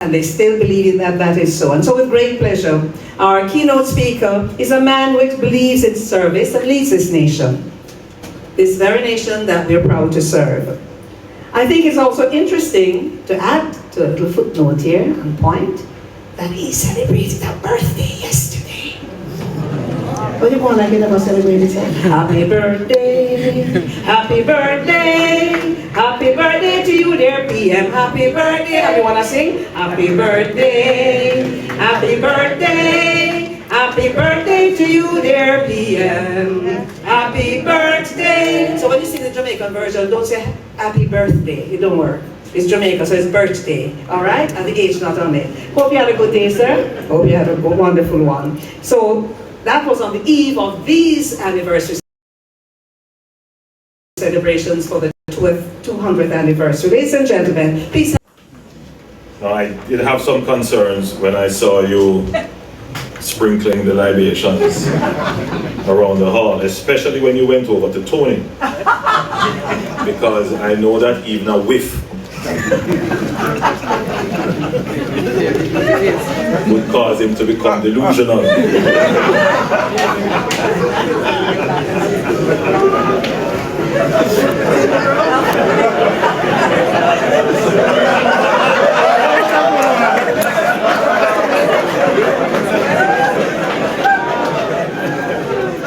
and they still believe that that is so. And so with great pleasure, our keynote speaker is a man who believes in service and leads this nation. This very nation that we're proud to serve. I think it's also interesting to add to a little footnote here and point that he celebrated a birthday yesterday. What do you want like you never celebrated? Happy birthday, happy birthday, happy birthday to you dear PM. Happy birthday, everyone wanna sing? Happy birthday, happy birthday, happy birthday to you dear PM. Happy birthday. So when you sing the Jamaican version, don't say happy birthday, it don't work. It's Jamaica, so it's birthday, all right? And the age not on it. Hope you had a good day, sir. Hope you had a good, wonderful one. So that was on the eve of these anniversary celebrations for the 200th anniversary. Ladies and gentlemen, please. Now, I did have some concerns when I saw you sprinkling the libations around the hall, especially when you went over to Tony, because I know that even a whiff would cause him to become delusional.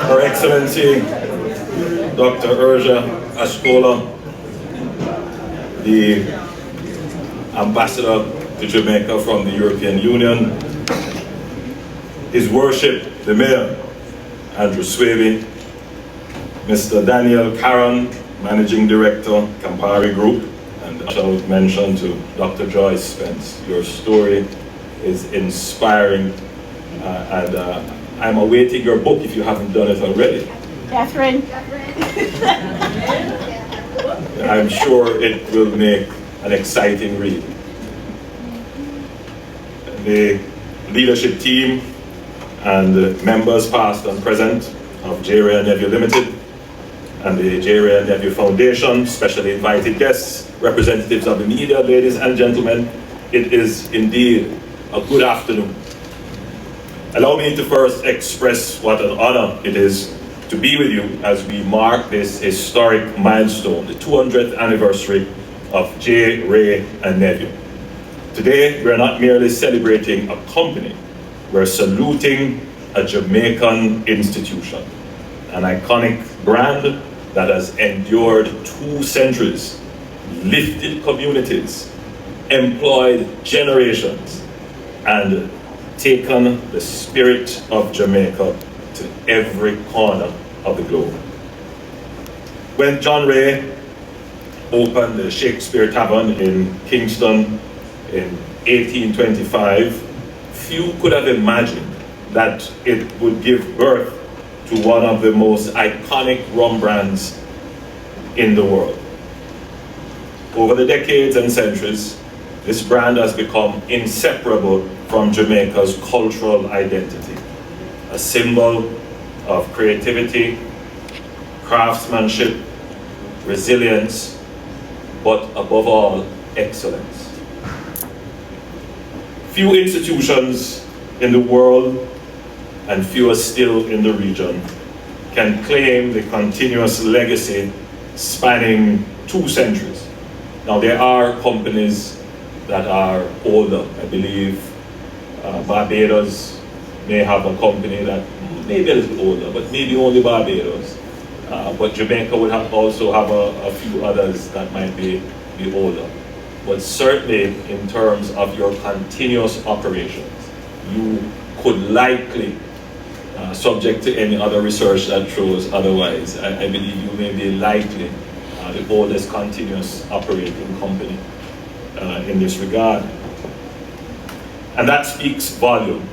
Her Excellency, Dr. Urja Ashkola, the Ambassador to Jamaica from the European Union, His Worship, the Mayor, Andrew Holness, Mr. Daniel Caron, Managing Director, Campari Group, and I shall mention to Dr. Joyce Spence, your story is inspiring, and I'm awaiting your book if you haven't done it already. Catherine. I'm sure it will make an exciting read. The leadership team and the members past and present of Wray Nephew Limited and the Wray Nephew Foundation, specially invited guests, representatives of the media, ladies and gentlemen, it is indeed a good afternoon. Allow me to first express what an honor it is to be with you as we mark this historic milestone, the 200th anniversary of Wray Nephew. Today, we're not merely celebrating a company, we're saluting a Jamaican institution, an iconic brand that has endured 2 centuries, lifted communities, employed generations, and taken the spirit of Jamaica to every corner of the globe. When John Wray opened the Shakespeare Tavern in Kingston in 1825, few could have imagined that it would give birth to one of the most iconic rum brands in the world. Over the decades and centuries, this brand has become inseparable from Jamaica's cultural identity, a symbol of creativity, craftsmanship, resilience, but above all, excellence. Few institutions in the world, and fewer still in the region, can claim the continuous legacy spanning 2 centuries. Now, there are companies that are older. I believe Barbados may have a company that may be a little older, but maybe only Barbados. But Jamaica would also have a few others that might be older. But certainly in terms of your continuous operations, you could likely, subject to any other research that shows otherwise, I believe you may be likely the oldest continuous operating company in this regard. And that speaks volume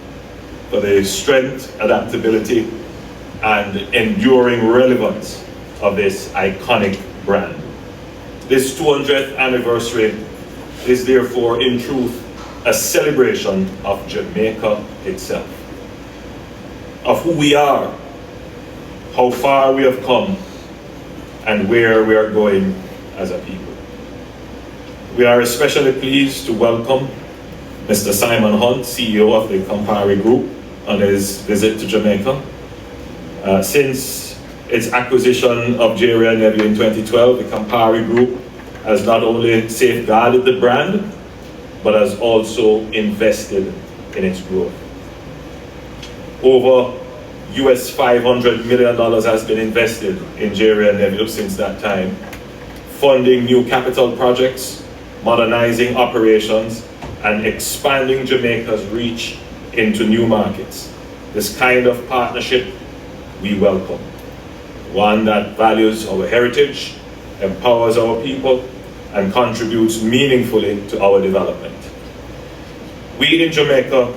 for the strength, adaptability, and enduring relevance of this iconic brand. This 200th anniversary is therefore, in truth, a celebration of Jamaica itself, of who we are, how far we have come, and where we are going as a people. We are especially pleased to welcome Mr. Simon Hunt, CEO of the Campari Group, on his visit to Jamaica. Since its acquisition of J. Wray Nephew in 2012, the Campari Group has not only safeguarded the brand, but has also invested in its growth. Over US $500 million has been invested in J. Wray Nephew since that time, funding new capital projects, modernizing operations, and expanding Jamaica's reach into new markets. This kind of partnership we welcome. One that values our heritage, empowers our people, and contributes meaningfully to our development. We in Jamaica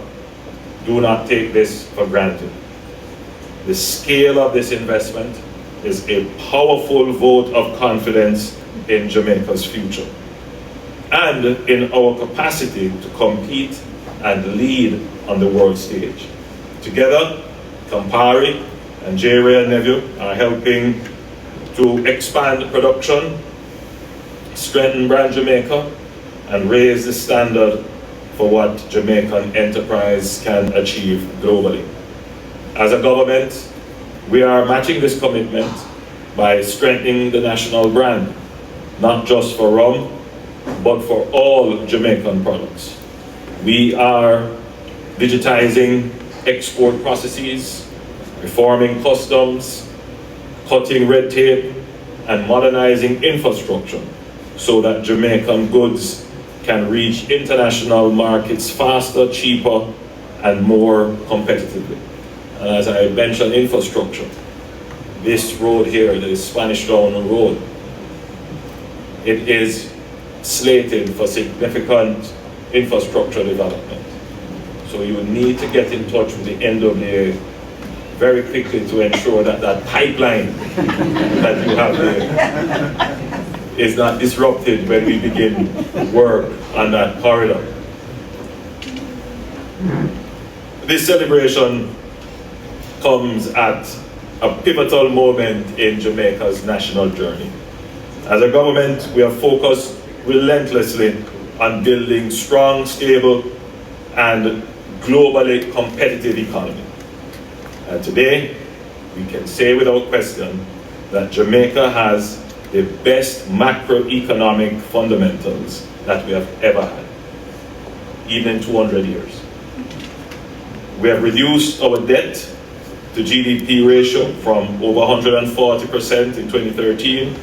do not take this for granted. The scale of this investment is a powerful vote of confidence in Jamaica's future and in our capacity to compete and lead on the world stage. Together, Campari and J. Wray Nephew are helping to expand production, strengthen brand Jamaica, and raise the standard for what Jamaican enterprise can achieve globally. As a government, we are matching this commitment by strengthening the national brand, not just for rum, but for all Jamaican products. We are digitizing export processes, reforming customs, cutting red tape, and modernizing infrastructure so that Jamaican goods can reach international markets faster, cheaper, and more competitively. And as I mentioned infrastructure, this road here, the Spanish Town Road, it is slated for significant infrastructure development. So you would need to get in touch with the NWA very quickly to ensure that that pipeline that you have there is not disrupted when we begin work on that corridor. This celebration comes at a pivotal moment in Jamaica's national journey. As a government, we are focused relentlessly on building strong, stable, and globally competitive economy. And today, we can say without question that Jamaica has the best macroeconomic fundamentals that we have ever had, even in 200 years. We have reduced our debt to GDP ratio from over 140% in 2013.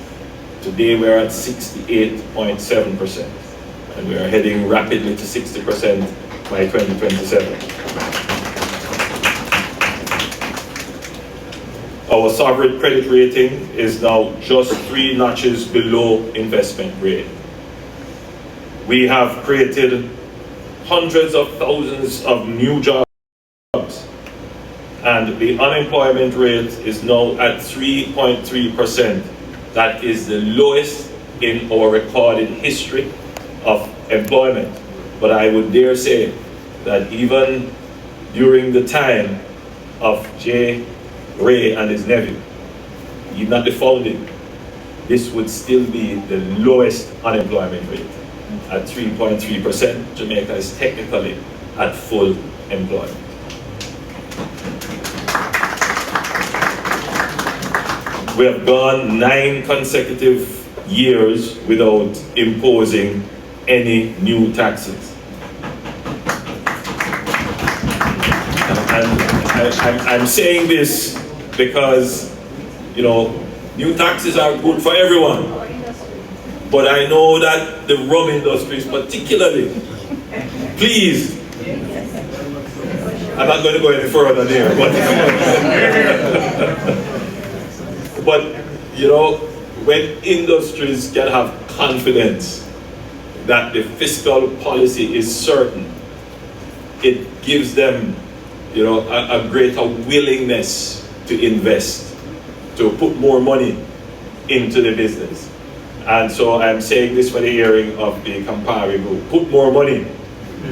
Today we're at 68.7%, and we are heading rapidly to 60% by 2027. Our sovereign credit rating is now just 3 notches below investment grade. We have created hundreds of thousands of new jobs, and the unemployment rate is now at 3.3%. That is the lowest in our recorded history of employment. But I would dare say that even during the time of J. Wray and his nephew, even at the founding, this would still be the lowest unemployment rate. At 3.3%, Jamaica is technically at full employment. We have gone 9 consecutive years without imposing any new taxes. And I'm saying this because, you know, new taxes are good for everyone. But I know that the rum industry is particularly pleased. I'm not going to go any further there, but you know, when industries can have confidence that the fiscal policy is certain, it gives them, you know, a greater willingness to invest, to put more money into the business. And so I'm saying this for the hearing of the Campari Group. Put more money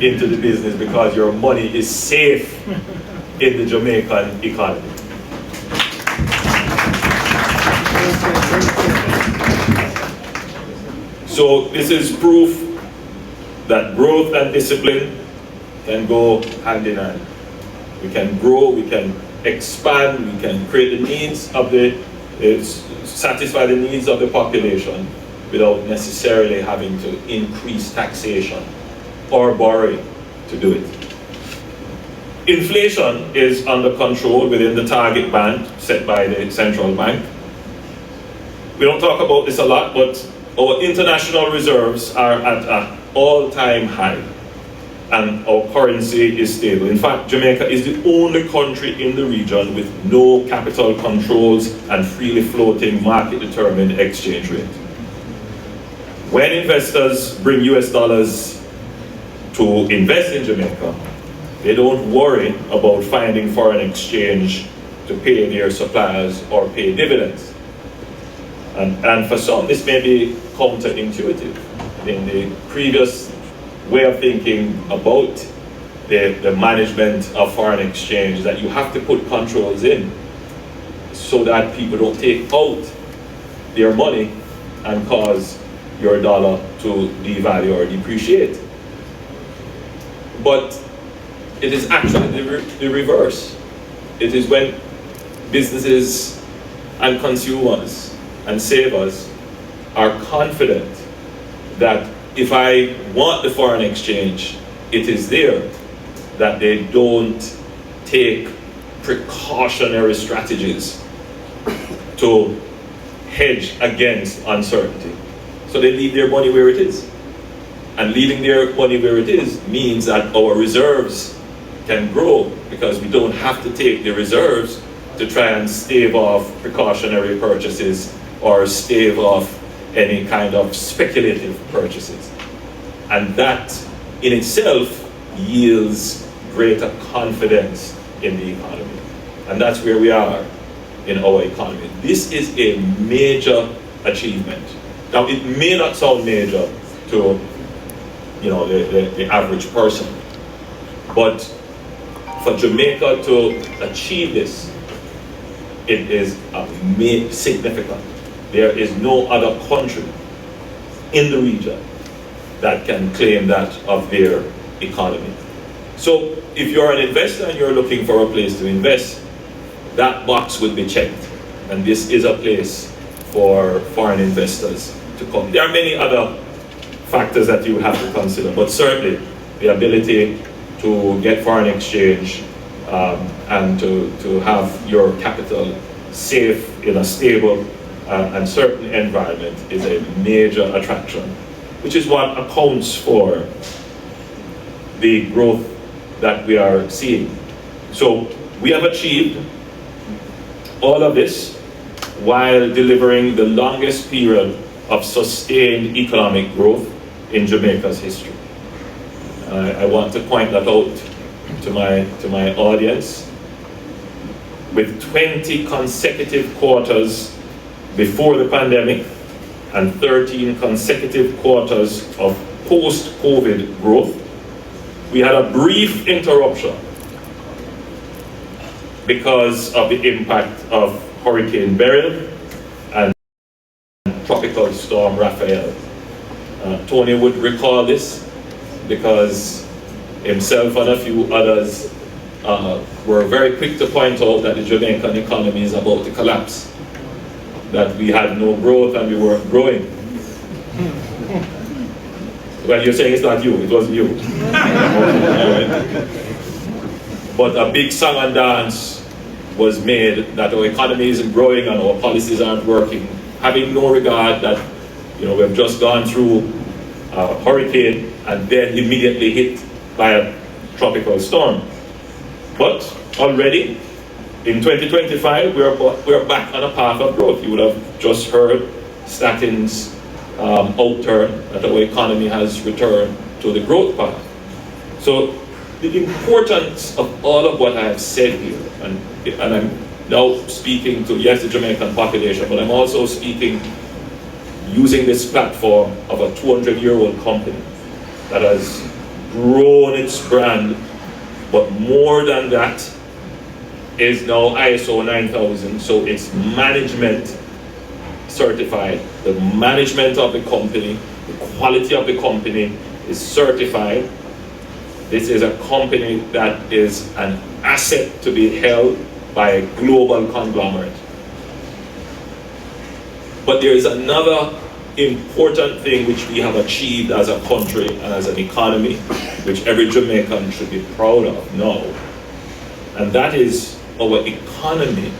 into the business because your money is safe in the Jamaican economy. So this is proof that growth and discipline can go hand in hand. We can grow, we can expand, we can create the needs of satisfy the needs of the population without necessarily having to increase taxation or borrowing to do it. Inflation is under control within the target band set by the central bank. We don't talk about this a lot, but our international reserves are at an all-time high, and our currency is stable. In fact, Jamaica is the only country in the region with no capital controls and freely floating market-determined exchange rate. When investors bring US dollars to invest in Jamaica, they don't worry about finding foreign exchange to pay their suppliers or pay dividends. And for some, this may be counterintuitive. In the previous way of thinking about the management of foreign exchange, that you have to put controls in so that people don't take out their money and cause your dollar to devalue or depreciate. But it is actually the reverse. It is when businesses and consumers and savers are confident that if I want the foreign exchange, it is there, that they don't take precautionary strategies to hedge against uncertainty. So they leave their money where it is. And leaving their money where it is means that our reserves can grow, because we don't have to take the reserves to try and stave off precautionary purchases or stave off any kind of speculative purchases. And that in itself yields greater confidence in the economy. And that's where we are in our economy. This is a major achievement. Now, it may not sound major to the average person, but for Jamaica to achieve this, it is significant. There is no other country in the region that can claim that of their economy. So if you're an investor and you're looking for a place to invest, that box will be checked. And this is a place for foreign investors to come. There are many other factors that you have to consider, but certainly the ability to get foreign exchange and to have your capital safe in a stable and certain environment is a major attraction, which is what accounts for the growth that we are seeing. So we have achieved all of this while delivering the longest period of sustained economic growth in Jamaica's history. I want to point that out to my audience. With 20 consecutive quarters before the pandemic and 13 consecutive quarters of post-COVID growth, we had a brief interruption because of the impact of Hurricane Beryl and Tropical Storm Raphael. Tony would recall this because himself and a few others were very quick to point out that the Jamaican economy is about to collapse, that we had no growth and we weren't growing. Well, you're saying it's not you, it wasn't you. But a big song and dance was made that our economy isn't growing and our policies aren't working, having no regard that we've just gone through a hurricane and then immediately hit by a tropical storm. But already in 2025, we're back on a path of growth. You would have just heard Statin's outturn, that our economy has returned to the growth path. So the importance of all of what I have said here, and I'm now speaking to, yes, the Jamaican population, but I'm also speaking using this platform of a 200-year-old company that has grown its brand, but more than that is now ISO 9000, so it's management certified. The management of the company, the quality of the company is certified. This is a company that is an asset to be held by a global conglomerate. But there is another important thing which we have achieved as a country and as an economy, which every Jamaican should be proud of now. And that is our economy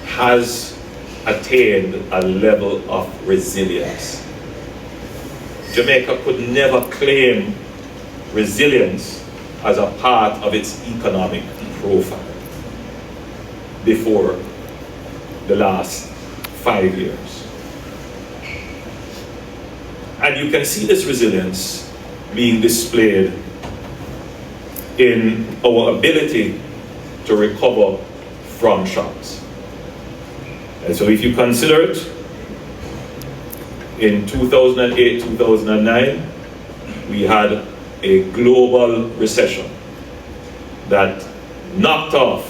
has attained a level of resilience. Jamaica could never claim resilience as a part of its economic profile before the last 5 years. And you can see this resilience being displayed in our ability to recover from shocks. And so if you consider it, in 2008, 2009, we had a global recession that knocked off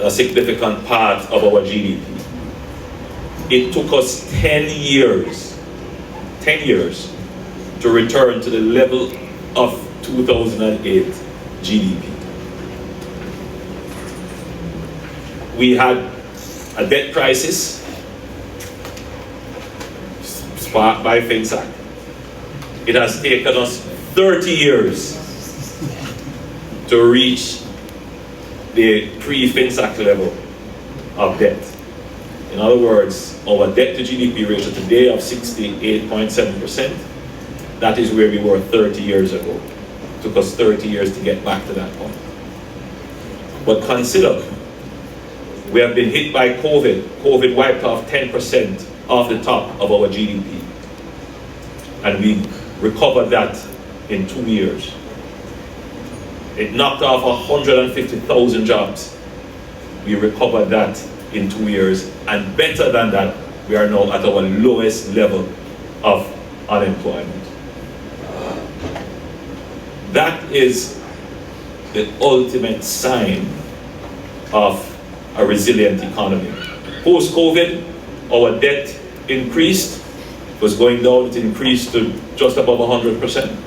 a significant part of our GDP. It took us 10 years to return to the level of 2008 GDP. We had a debt crisis sparked by FinSac. It has taken us 30 years to reach the pre-FinSac level of debt. In other words, our debt to GDP ratio today of 68.7%, that is where we were 30 years ago. It took us 30 years to get back to that point. But consider, we have been hit by COVID. COVID wiped off 10% off the top of our GDP. And we recovered that in 2 years. It knocked off 150,000 jobs. We recovered that in 2 years, and better than that, we are now at our lowest level of unemployment. That is the ultimate sign of a resilient economy. Post-COVID, our debt increased, it was going down, it increased to just above 100%.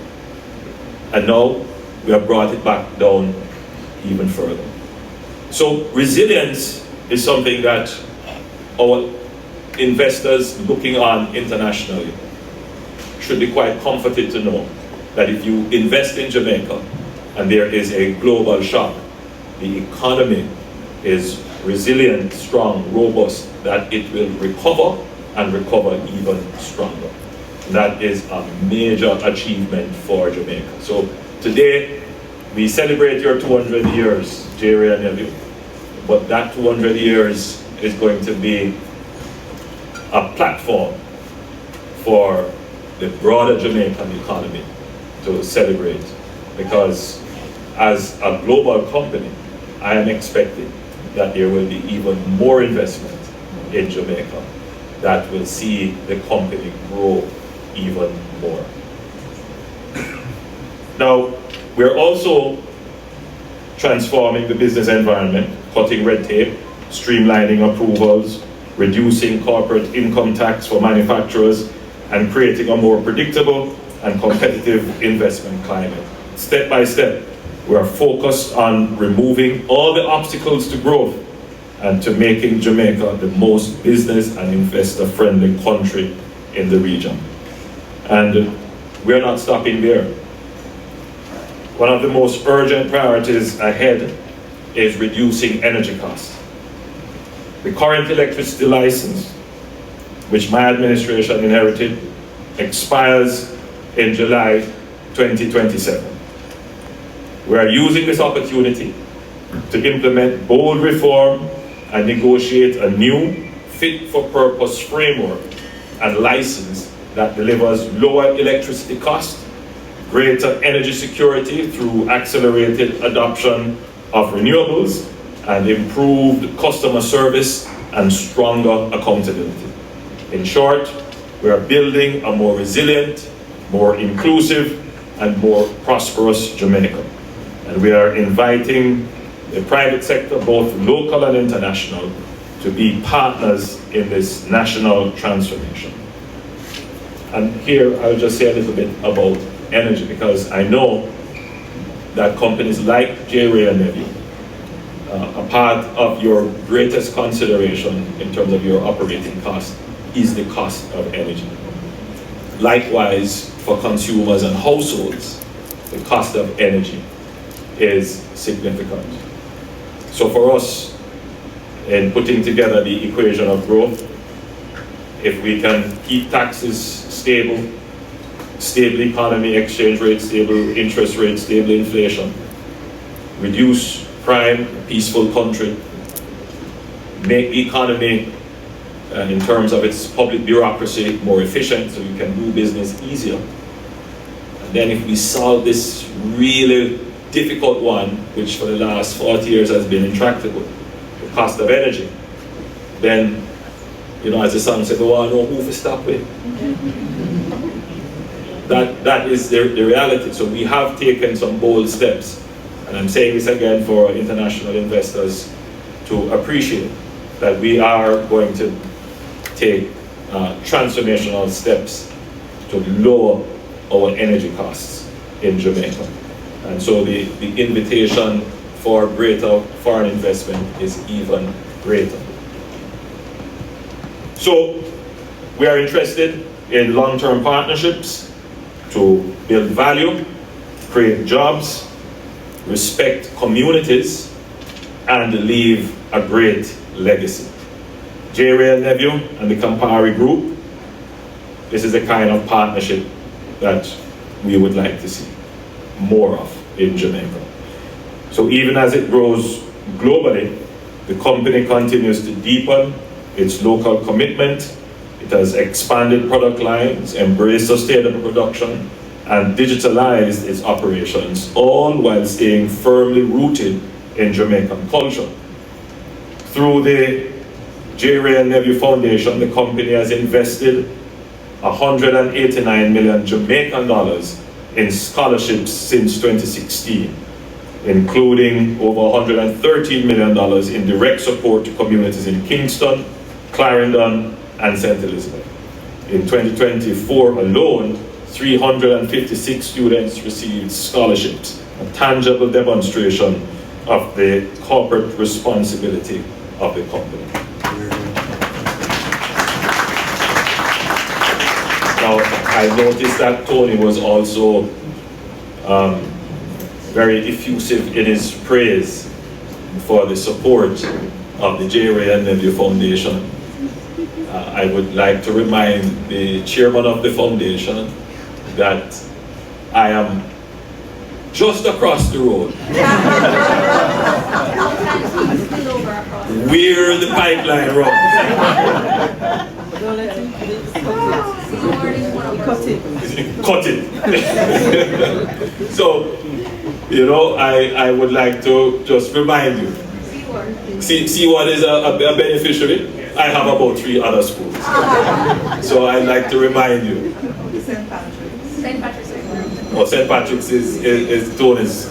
And now we have brought it back down even further. So resilience is something that our investors looking on internationally should be quite comforted to know that if you invest in Jamaica and there is a global shock, the economy is resilient, strong, robust, that it will recover and recover even stronger. That is a major achievement for Jamaica. So today, we celebrate your 200 years, Wray and Nephew, but that 200 years is going to be a platform for the broader Jamaican economy to celebrate, because as a global company, I am expecting that there will be even more investment in Jamaica that will see the company grow even more. Now, we're also transforming the business environment, cutting red tape, streamlining approvals, reducing corporate income tax for manufacturers, and creating a more predictable and competitive investment climate. Step by step, we are focused on removing all the obstacles to growth and to making Jamaica the most business and investor-friendly country in the region. And we're not stopping there. One of the most urgent priorities ahead is reducing energy costs. The current electricity license, which my administration inherited, expires in July 2027. We are using this opportunity to implement bold reform and negotiate a new fit-for-purpose framework and license that delivers lower electricity costs, greater energy security through accelerated adoption of renewables, and improved customer service and stronger accountability. In short, we are building a more resilient, more inclusive, and more prosperous Jamaica. And we are inviting the private sector, both local and international, to be partners in this national transformation. And here I'll just say a little bit about energy, because I know that companies like Ray Nephew, a part of your greatest consideration in terms of your operating cost is the cost of energy. Likewise, for consumers and households, the cost of energy is significant. So for us, in putting together the equation of growth, if we can keep taxes stable, stable economy, exchange rate, stable interest rate, stable inflation, reduce crime, peaceful country, make the economy in terms of its public bureaucracy more efficient so you can do business easier. And then if we solve this really difficult one, which for the last 40 years has been intractable, the cost of energy, then, you know, as the song said, oh, I know who to stop with. That is the reality. So we have taken some bold steps. And I'm saying this again for international investors to appreciate that we are going to take transformational steps to lower our energy costs in Jamaica. And so the invitation for greater foreign investment is even greater. So we are interested in long-term partnerships to build value, create jobs, respect communities, and leave a great legacy. Ray Nephew and the Campari Group, this is the kind of partnership that we would like to see more of in Jamaica. So even as it grows globally, the company continues to deepen its local commitment. It has expanded product lines, embraced sustainable production, and digitalized its operations, all while staying firmly rooted in Jamaican culture. Through the Ray Nephew Foundation, the company has invested 189 million Jamaican dollars in scholarships since 2016, including over $113 million in direct support to communities in Kingston, Clarendon, and St. Elizabeth. In 2024 alone, 356 students received scholarships, a tangible demonstration of the corporate responsibility of the company. Now, I noticed that Tony was also very effusive in his praise for the support of the Ray Nephew Foundation. I would like to remind the chairman of the foundation that I am just across the road where the pipeline runs. Cut it. So, you know, I would like to just remind you. C1 is a beneficiary. I have about 3 other schools. So I'd like to remind you. St. Patrick's. Well, St. Patrick's is Tony's.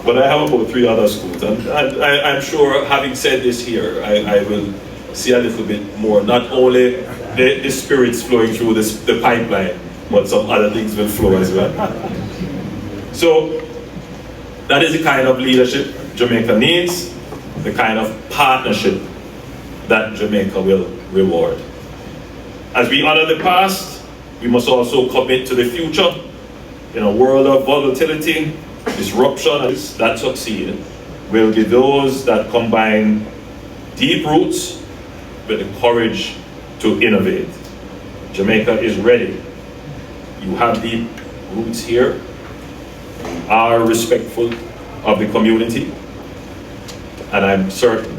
But I have about 3 other schools. And I'm sure, having said this here, I will see a little bit more. Not only the spirits flowing through the pipeline, but some other things will flow as well. So that is the kind of leadership Jamaica needs, the kind of partnership that Jamaica will reward. As we honor the past, we must also commit to the future. In a world of volatility, disruption that succeed will be those that combine deep roots with the courage to innovate. Jamaica is ready. You have deep roots here, are respectful of the community, and I'm certain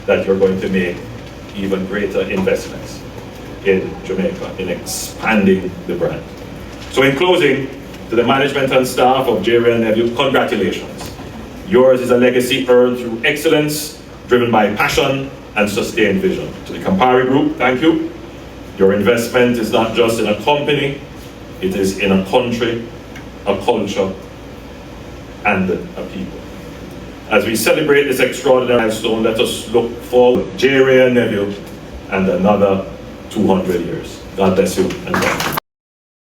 that you're going to make even greater investments in Jamaica, in expanding the brand. So in closing, to the management and staff of Ray Nephew, congratulations. Yours is a legacy earned through excellence, driven by passion and sustained vision. To the Campari Group, thank you. Your investment is not just in a company, it is in a country, a culture, and a people. As we celebrate this extraordinary milestone, let us look forward to Ray Nephew and another 200 years. God bless you and thank you.